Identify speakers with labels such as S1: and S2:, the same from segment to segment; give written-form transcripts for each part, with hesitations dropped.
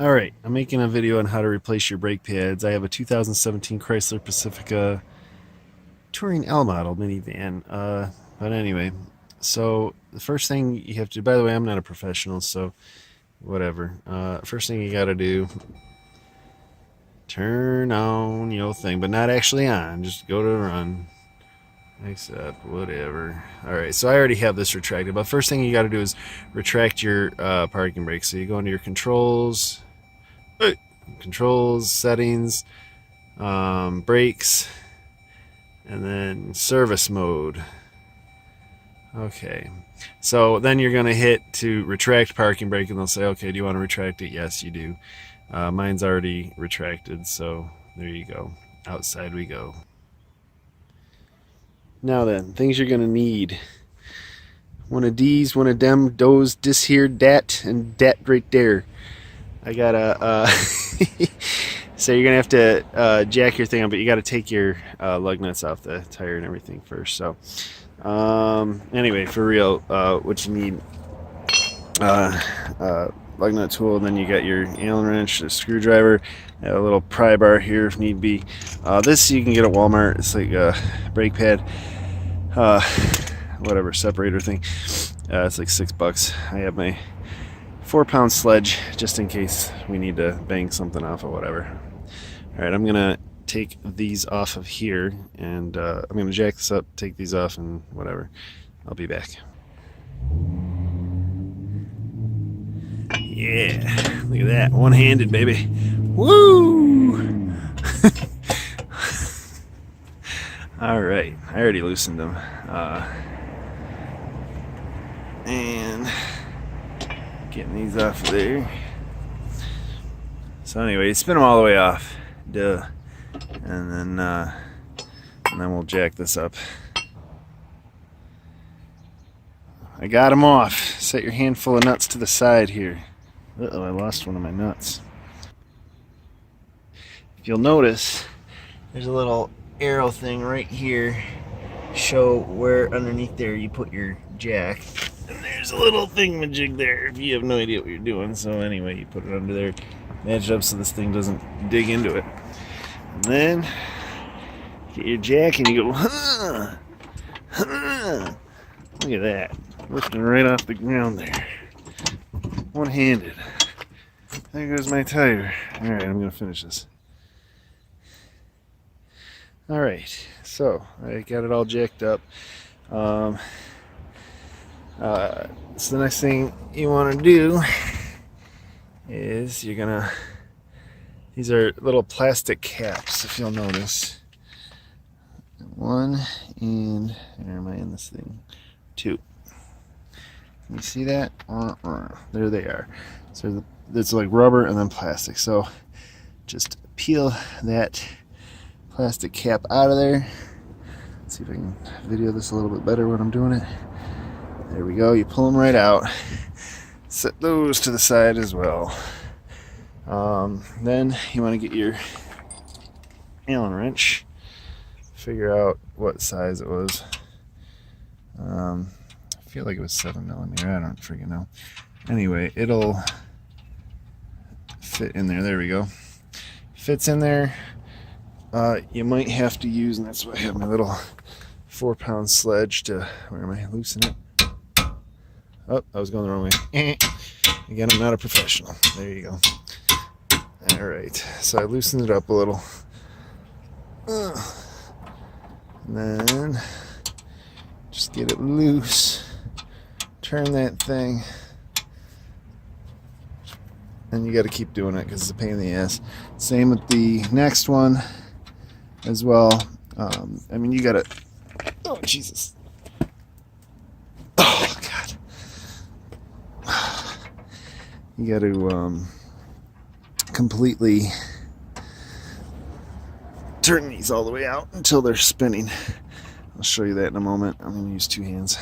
S1: Alright, I'm making a video on how to replace your brake pads. I have a 2017 Chrysler Pacifica Touring L model minivan. But anyway, so the first thing you have to do, by the way, I'm not a professional, so whatever. First thing you gotta do, turn on your thing, but not actually on, just go to run. Except whatever. Alright, so I already have this retracted, but first thing you gotta do is retract your parking brake. So you go into your controls, settings, brakes, and then service mode. Okay, so then you're going to hit to retract parking brake, and they'll say, okay, do you want to retract it? Yes, you do. Mine's already retracted, so there you go. Outside we go. Now then, things you're going to need. One of these, one of them, those, this here, that, and that right there. I got a... So you're going to have to jack your thing up, but you got to take your lug nuts off the tire and everything first. So anyway, for real, what you need, lug nut tool, and then you got your Allen wrench, a screwdriver, a little pry bar here if need be. This you can get at Walmart. It's like a brake pad, whatever, separator thing. It's like $6. I have my 4-pound sledge just in case we need to bang something off or whatever. Alright, I'm gonna take these off of here, and I'm gonna jack this up, take these off, and whatever. I'll be back. Yeah, look at that, one-handed, baby. Woo! Alright, I already loosened them. And getting these off of there. So anyway, spin them all the way off. Duh. And then we'll jack this up. I got them off. Set your handful of nuts to the side here. Uh-oh, I lost one of my nuts. If you'll notice, there's a little arrow thing right here. Show where underneath there you put your jack. And there's a little thingamajig there if you have no idea what you're doing. So anyway, you put it under there, match it up so this thing doesn't dig into it. And then get your jack and you go, huh, huh. Look at that, lifting right off the ground there, one-handed. There goes my tire. All right, I'm gonna finish this. All right, so I got it all jacked up. So the next thing you want to do is you're gonna, these are little plastic caps, if you'll notice. One, and where am I in this thing? Two. Can you see that? There they are. So it's like rubber and then plastic. So just peel that plastic cap out of there. Let's see if I can video this a little bit better when I'm doing it. There we go. You pull them right out. Set those to the side as well. Then you want to get your Allen wrench. Figure out what size it was. I feel like it was 7mm. I don't freaking know. Anyway, it'll fit in there. There we go. Fits in there. You might have to use, and that's why I have my little 4-pound sledge to, where am I? Loosen it. Oh, I was going the wrong way. Again, I'm not a professional. There you go. Alright, so I loosened it up a little. And then just get it loose. Turn that thing. And you got to keep doing it because it's a pain in the ass. Same with the next one as well. I mean, you got to... Oh, Jesus. Oh, God. You got to completely turn these all the way out until they're spinning. I'll show you that in a moment. I'm going to use 2 hands.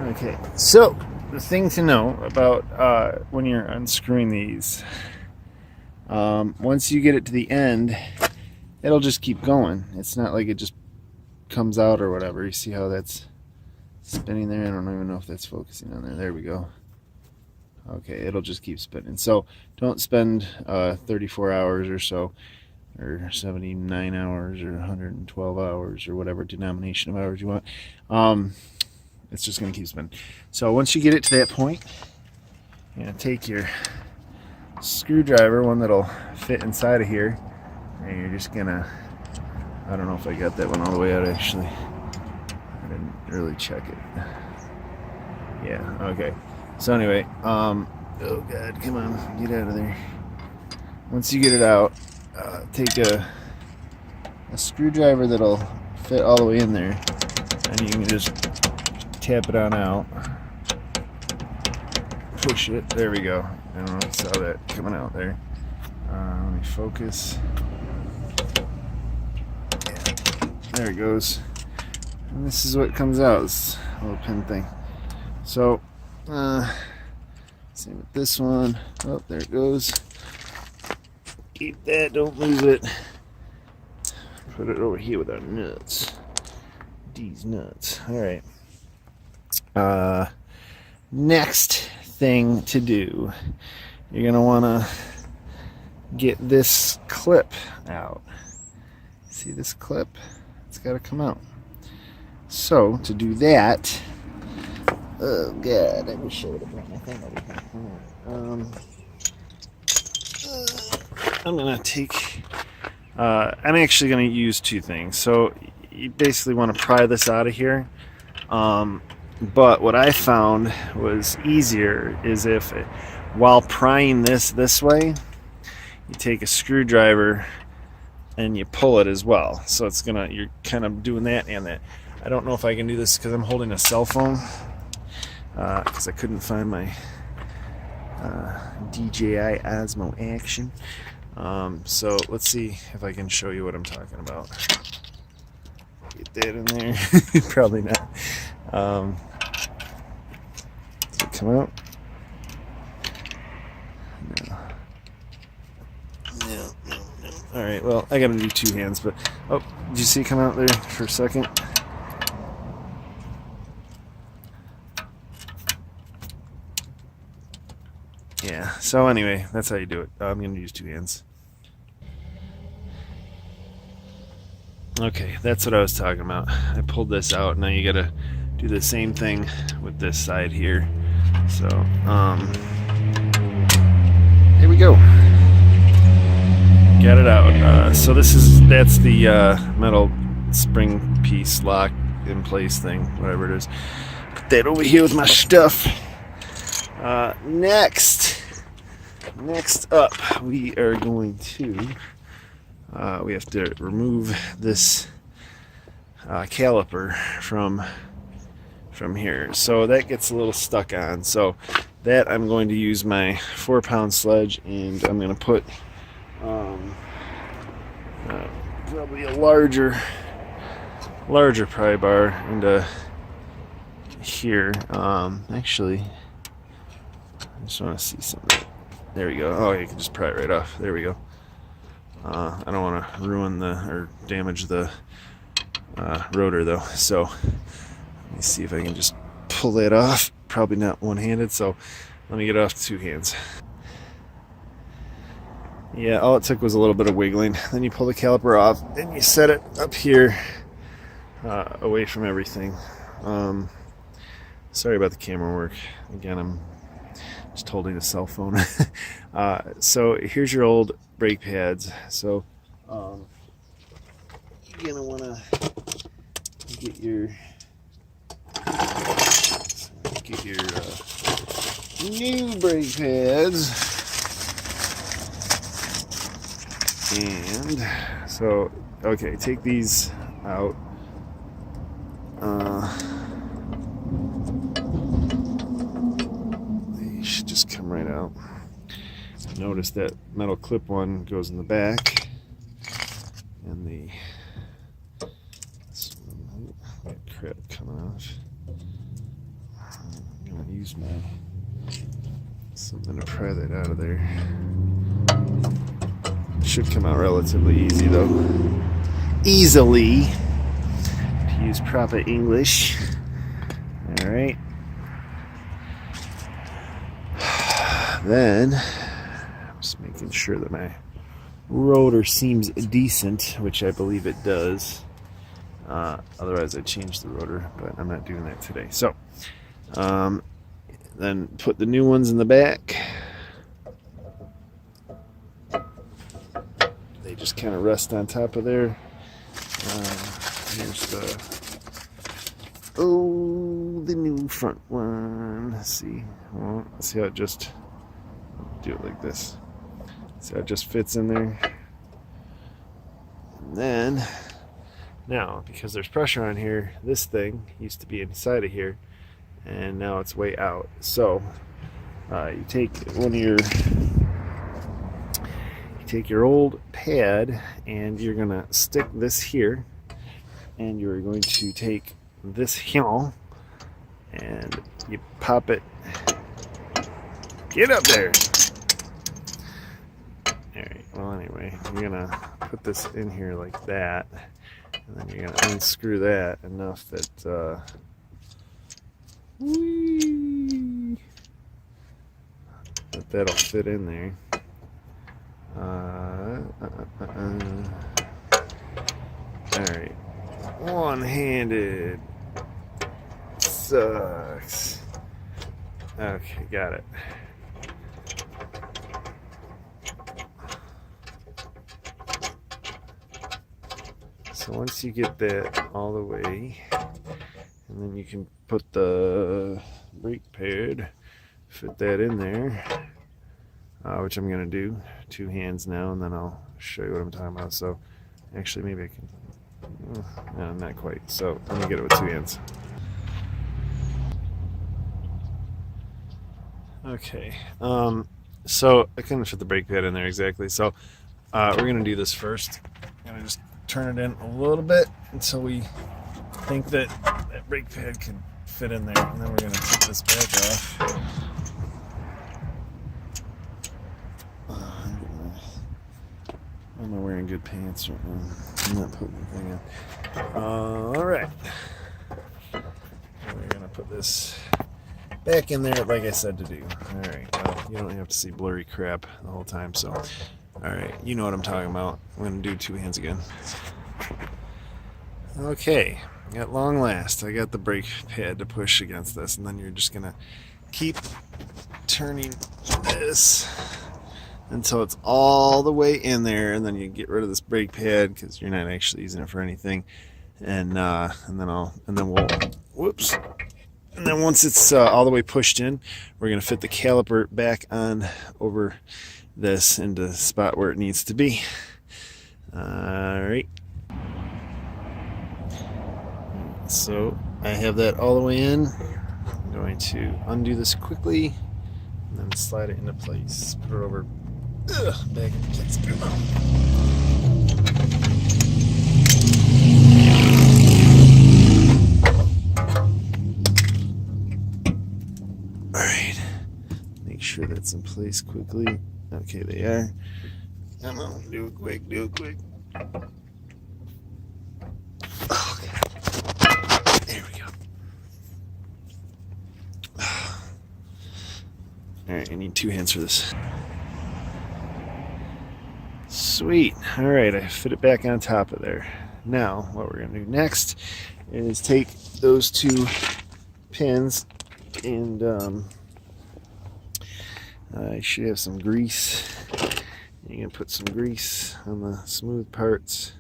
S1: Okay, so the thing to know about when you're unscrewing these, once you get it to the end, it'll just keep going. It's not like it just comes out or whatever. You see how that's spinning there? I don't even know if that's focusing on there. There we go. Okay, it'll just keep spinning. So don't spend 34 hours or so, or 79 hours, or 112 hours, or whatever denomination of hours you want. It's just going to keep spinning. So once you get it to that point, you're going to take your screwdriver, one that'll fit inside of here, and you're just going to, I don't know if I got that one all the way out actually. I didn't really check it. Yeah, okay. So anyway, oh God, come on, get out of there. Once you get it out, take a screwdriver that'll fit all the way in there, and you can just tap it on out. Push it. There we go. I don't know if you saw that coming out there. Let me focus. Yeah, there it goes. And this is what comes out, this little pin thing. So, same with this one. Oh, there it goes. Keep that, don't move it. Put it over here with our nuts. These nuts. Alright. Next thing to do, you're going to want to get this clip out. See this clip? It's got to come out. So, to do that, oh God, I wish I would have brought my thing over here. I'm going to take, I'm actually going to use two things. So, you basically want to pry this out of here. But what I found was easier is if, while prying this way, you take a screwdriver and you pull it as well. So it's gonna, you're kind of doing that and that. I don't know if I can do this because I'm holding a cell phone, because I couldn't find my DJI Osmo Action. So let's see if I can show you what I'm talking about. Get that in there. Probably not. Does it come out? No. Alright, well, I gotta do two hands, but, oh, did you see it come out there for a second? Yeah, so anyway, that's how you do it. I'm gonna use two hands. Okay, that's what I was talking about. I pulled this out. Now you gotta do the same thing with this side here. So, here we go. Got it out. So that's the metal spring piece lock in place thing, whatever it is. Put that over here with my stuff. Next up, we are going to. We have to remove this caliper from here. So that gets a little stuck on. So that I'm going to use my 4-pound sledge, and I'm going to put probably a larger pry bar into here. Actually, I just want to see something. There we go. Oh, you can just pry it right off. There we go. I don't want to ruin or damage the rotor though, so let me see if I can just pull that off. Probably not one-handed, so let me get it off with two hands. Yeah, all it took was a little bit of wiggling. Then you pull the caliper off and you set it up here away from everything. Sorry about the camera work. Again, I'm just holding a cell phone. So here's your old brake pads. So you're gonna want to get your new brake pads. And so, okay, take these out. They should just come right out. Notice that metal clip one goes in the back, and this one, that crap coming off. I'm gonna use something to pry that out of there. Should come out relatively easy though. Easily, to use proper English. Alright. Then, just making sure that my rotor seems decent, which I believe it does. Otherwise I'd change the rotor, but I'm not doing that today. So, then put the new ones in the back. They just kind of rest on top of there. Here's the new front one. Let's see. Well, let's see how it just do it like this. See how it just fits in there. And then now, because there's pressure on here, this thing used to be inside of here, and now it's way out. So you take your old pad, and you're gonna stick this here, and you're going to take this here, and you pop it. Get up there. All right. Well, anyway, you're gonna put this in here like that, and then you're gonna unscrew that enough that that'll fit in there. Alright. One-handed. Sucks. Okay, got it. So once you get that all the way, and then you can put the brake pad, fit that in there, which I'm going to do. 2 hands now, and then I'll show you what I'm talking about. So actually maybe I can, no, not quite. So let me get it with 2 hands. Okay, so I couldn't fit the brake pad in there exactly. So we're going to do this first. I'm going to just turn it in a little bit until we think that that brake pad can fit in there, and then we're going to take this back off. I'm not wearing good pants right now. I'm not putting anything in. Alright. We're going to put this back in there like I said to do. Alright, you don't have to see blurry crap the whole time, so alright, you know what I'm talking about. I'm going to do 2 hands again. Okay, at long last, I got the brake pad to push against this, and then you're just going to keep turning this until it's all the way in there, and then you get rid of this brake pad because you're not actually using it for anything, and then once it's all the way pushed in, we're going to fit the caliper back on over this into the spot where it needs to be. Alright. So I have that all the way in. I'm going to undo this quickly and then slide it into place. Put it over back in place. Alright. Make sure that's in place quickly. Okay, they are. Come on, do it quick, do it quick. Oh, God. There we go. Alright, I need 2 hands for this. Sweet. Alright, I fit it back on top of there. Now, what we're going to do next is take those 2 pins and I should have some grease. You're going to put some grease on the smooth parts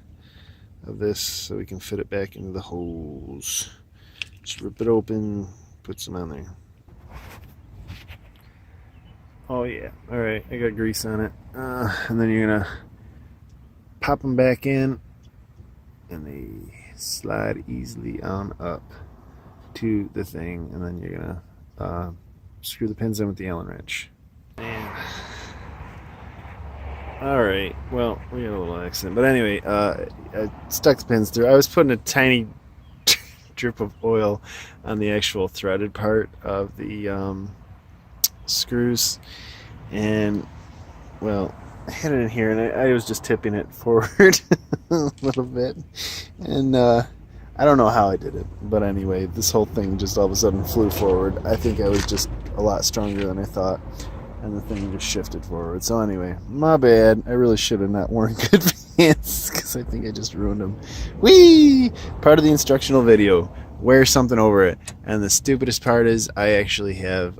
S1: of this so we can fit it back into the holes. Just rip it open, put some on there. Oh yeah, alright, I got grease on it. And then you're going to pop them back in, and they slide easily on up to the thing, and then you're going to screw the pins in with the Allen wrench. Alright, well, we had a little accident, but anyway, I stuck the pins through. I was putting a tiny drip of oil on the actual threaded part of the screws, and well, I had it in here, and I was just tipping it forward a little bit, and I don't know how I did it, but anyway, this whole thing just all of a sudden flew forward. I think I was just a lot stronger than I thought. and the thing just shifted forward. So anyway, my bad. I really should have not worn good pants because I think I just ruined them. Whee! Part of the instructional video. Wear something over it. And the stupidest part is I actually have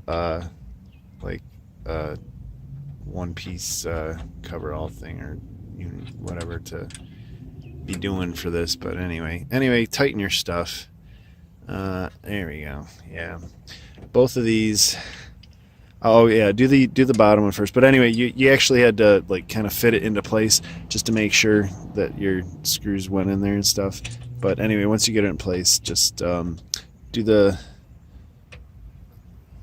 S1: one piece coverall thing or whatever to be doing for this. But anyway, tighten your stuff. There we go. Yeah, both of these. Oh yeah, do the bottom one first. But anyway, you actually had to like kind of fit it into place just to make sure that your screws went in there and stuff. But anyway, once you get it in place, just do the.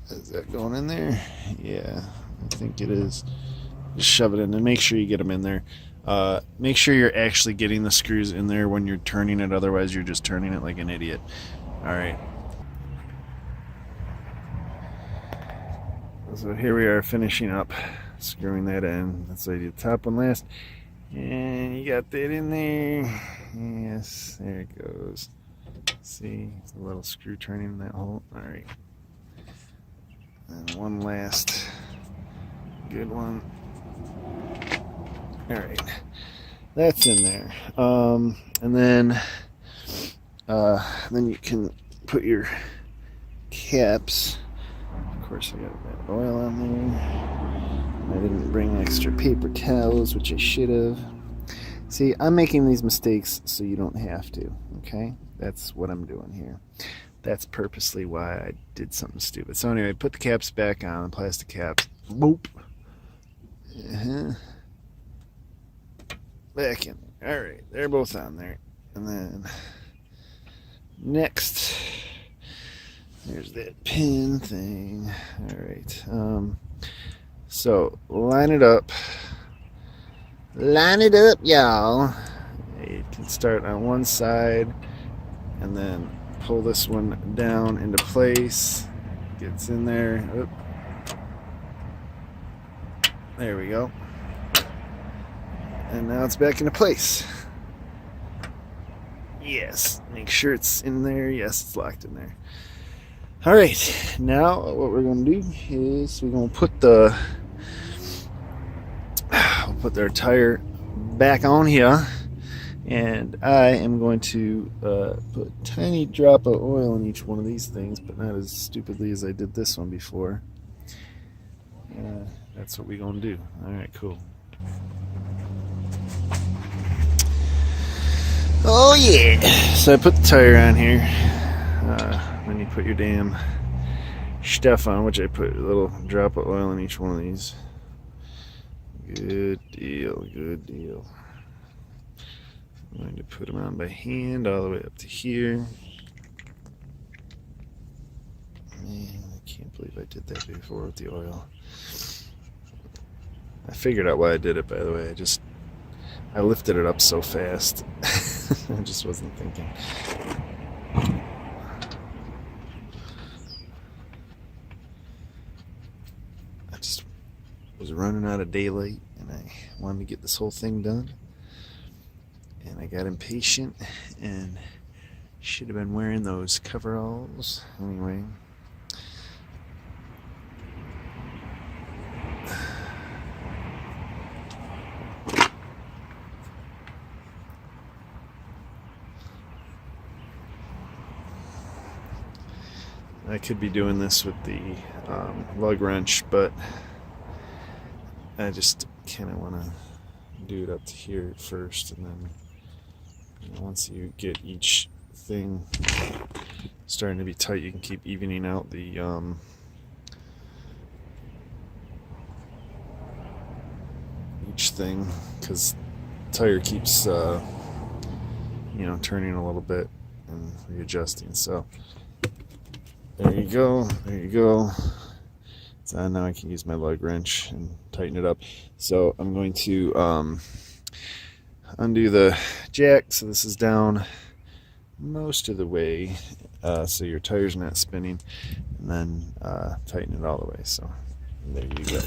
S1: Is that going in there? Yeah, I think it is. Just shove it in and make sure you get them in there. Make sure you're actually getting the screws in there when you're turning it. Otherwise, you're just turning it like an idiot. All right. So here we are finishing up screwing that in. That's why I did the top one last. And you got that in there. Yes, there it goes. See, a little screw turning in that hole. All right. And one last good one. All right, that's in there. And then you can put your caps. Of course, I got that oil on there. I didn't bring extra paper towels, which I should have. See, I'm making these mistakes so you don't have to, okay? That's what I'm doing here. That's purposely why I did something stupid. So anyway, put the caps back on, the plastic caps. Boop. Back in there. All right, they're both on there. And then next, there's that pin thing. All right. So line it up. Line it up, y'all. You can start on one side and then pull this one down into place. Gets in there. Oop. There we go. And now it's back into place. Yes. Make sure it's in there. Yes, it's locked in there. All right. Now what we're going to do is we're going to put their tire back on here. And I am going to put a tiny drop of oil in each one of these things, but not as stupidly as I did this one before. That's what we're going to do. All right, cool. Oh yeah! So I put the tire on here. Then you put your damn stuff on, which I put a little drop of oil in each one of these. Good deal, good deal. I'm going to put them on by hand all the way up to here. Man, I can't believe I did that before with the oil. I figured out why I did it, by the way. I lifted it up so fast. I just wasn't thinking. I just was running out of daylight and I wanted to get this whole thing done. And I got impatient and should have been wearing those coveralls. Anyway. I could be doing this with the lug wrench, but I just kind of want to do it up to here first, and then once you get each thing starting to be tight, you can keep evening out the each thing, because the tire keeps turning a little bit and readjusting. So there you go, there you go. So now I can use my lug wrench and tighten it up. So I'm going to undo the jack, so this is down most of the way, so your tire's not spinning, and then tighten it all the way. So there you go.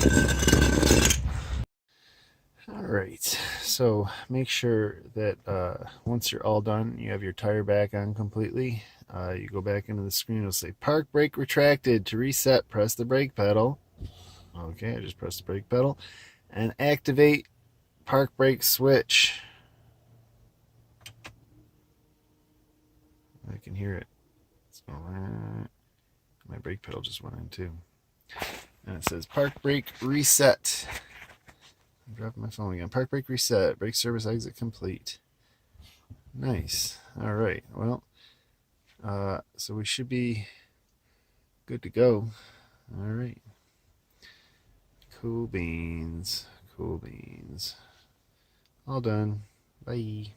S1: Alright, so make sure that once you're all done, you have your tire back on completely. You go back into the screen, it'll say park brake retracted. To reset, press the brake pedal. Okay, I just pressed the brake pedal. And activate park brake switch. I can hear it. My brake pedal just went in too. And it says park brake reset. I'm dropping my phone again. Park brake reset. Brake service exit complete. Nice. All right. Well, so we should be good to go. All right. Cool beans. Cool beans. All done. Bye.